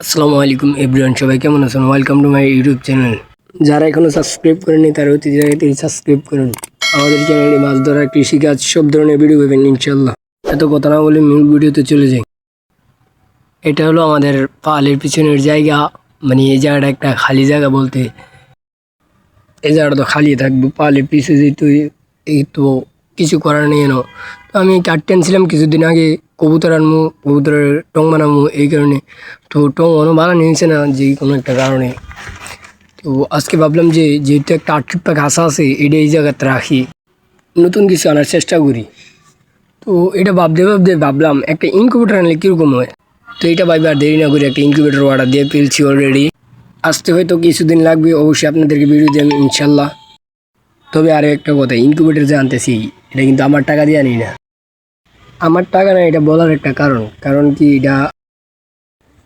আসসালামু আলাইকুম এভরিওয়ান, সবাই কেমন আছেন? Welcome to my YouTube channel. যারা এখনও সাবস্ক্রাইব করেনি তারা অতি জায়গাতেই সাবস্ক্রাইব করুন। আমাদের চ্যানেলে মাছ ধরা, কৃষিকাজ সব ধরনের ভিডিও পাবেন ইনশাল্লাহ। এত কথা না বলে মূল ভিডিওতে চলে যাই। এটা হলো আমাদের পালের পিছনের জায়গা, মানে এই জায়গাটা একটা খালি জায়গা বলতে এই জায়গাটা তো খালি থাকবে। পালের পিছে যেহেতু এই তো কিছু করার নেই এনো। তো আমি কাটতে আনছিলাম কিছুদিন আগে কবুতর আনবো, কবুতরের টং বানাবো, এই কারণে তো টং অনেক বানানো হয়েছে না যে কোনো একটা কারণে। তো আজকে ভাবলাম যে যেহেতু একটা আটকিপ্পা ঘাসা আছে এটা এই জায়গাতে রাখি, নতুন কিছু আনার চেষ্টা করি। তো এটা ভাবতে ভাবলাম একটা ইনকিউবেটর আনলে কীরকম হয়। তো এটা ভাবি আর দেরি না করে একটা ইনকিউবেটর অর্ডার দিয়ে ফেলছি অলরেডি। আসতে হয়তো কিছুদিন লাগবে, অবশ্যই আপনাদেরকে ভিডিও দিই আমি ইনশাল্লাহ। তবে আরও একটা কথা, ইনকিউবেটর যে আনতেছি এটা কিন্তু আমার টাকা দিয়ে আনি না। আমার টাকা না, এটা বলার একটা কারণ কি, এটা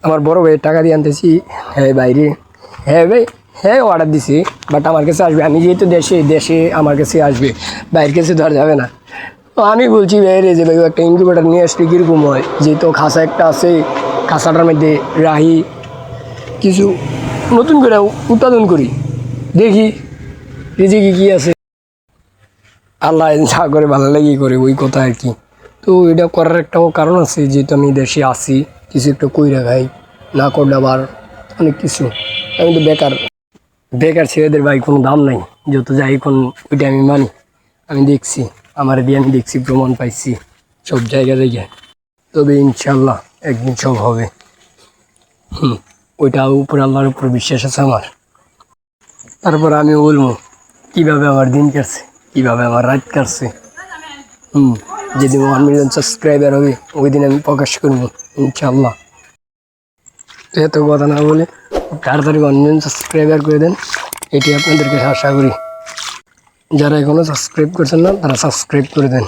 আমার বড় ভাইয়ের টাকা দিয়ে আনতেছি। হ্যাঁ বাইরে, হ্যাঁ ভাই, হ্যাঁ অর্ডার দিছি, বাট আমার কাছে আসবে। আমি যেহেতু দেশে আমার কাছে আসবে, বাইরের কাছে তো আর যাবে না। তো আমি বলছি বাইরে যে ভাই একটা ইনকিউবেটর নিয়ে আসলে কীরকম হয়, যেহেতু খাসা একটা আছে, খাসাটার মধ্যে রাহি কিছু নতুন করে উৎপাদন করি, দেখি রিজিকে কী আছে, আল্লাহ যা করে ভালো লাগি করে ওই কথা আর কি। তো এটা করার একটাও কারণ আছে, যেহেতু আমি দেশে আসি, কিছু একটা কইরা খাই, না করলে আবার অনেক কিছু। আমি তো বেকার ছেলেদের ভাই কোনো দাম নাই, যত যাই এখন ওইটা আমি মানি। আমি দেখছি, আমার দিয়ে আমি দেখছি, প্রমাণ পাইছি সব জায়গায়। তবে ইনশাল্লাহ একদিন সব হবে। ওইটা উপর আল্লাহর উপর বিশ্বাস আছে আমার। তারপর আমি বলবো কীভাবে আমার দিন কাটছে, কীভাবে আমার রাত কাটছে। যেদিন 1 মিলিয়ন সাবস্ক্রাইবার হবে ওই দিন আমি প্রকাশ করবো ইনশাল্লাহ। তো এত কথা না বলে তাড়াতাড়ি 1 মিলিয়ন সাবস্ক্রাইবার করে দেন, এটি আপনাদেরকে আশা করি। যারা এখনও সাবস্ক্রাইব করছেন না তারা সাবস্ক্রাইব করে দেন।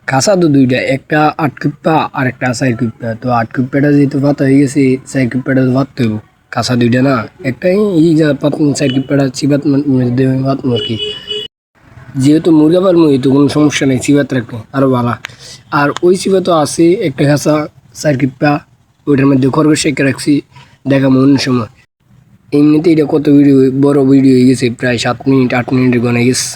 খাসা তো দুইটা, একটা 8 কিপ্পা আর একটা 4 কিপ্পা। তো 8 কিপ্পাটা যেহেতু পাতা হয়ে গেছে, 4 কিপ্পাটা তো পাততে হইব। খাসা দুইটা না, একটাই এই যা 4 কিপ্পাটা চিবাত পাতম আর কি। যেহেতু মুরগা পালমু তো কোনো সমস্যা নেই, চিবাত রাখবো আরও ভালো। আর ওই চিবা তো আছে একটা খাসা 4 কিপ্পা, ওইটার মধ্যে খরগোশ রেখে রাখছি, দেখাবো অন্য সময়। এমনিতে এটা কত ভিডিও, বড় ভিডিও হয়ে গেছে, প্রায় 7 মিনিট 8 মিনিটের গনে গেছে।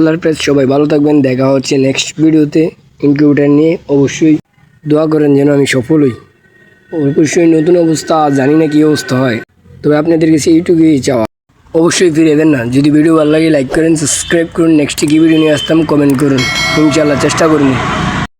আল্লাহর হাফেজ, সবাই ভালো থাকবেন। দেখা হচ্ছে নেক্সট ভিডিওতে ইনকিউবেটর নিয়ে। অবশ্যই দোয়া করেন যেন আমি সফল হই। অবশ্যই নতুন অবস্থা, জানি না কী অবস্থা হয়, তবে আপনাদের কাছে এইটুকুই চাওয়া। অবশ্যই ফিরেবেন না। যদি ভিডিও ভালো লাগে লাইক করেন, সাবস্ক্রাইব করুন। নেক্সটে কী ভিডিও নিয়ে আসতাম কমেন্ট করুন, ইনশাআল্লাহ চেষ্টা করুন।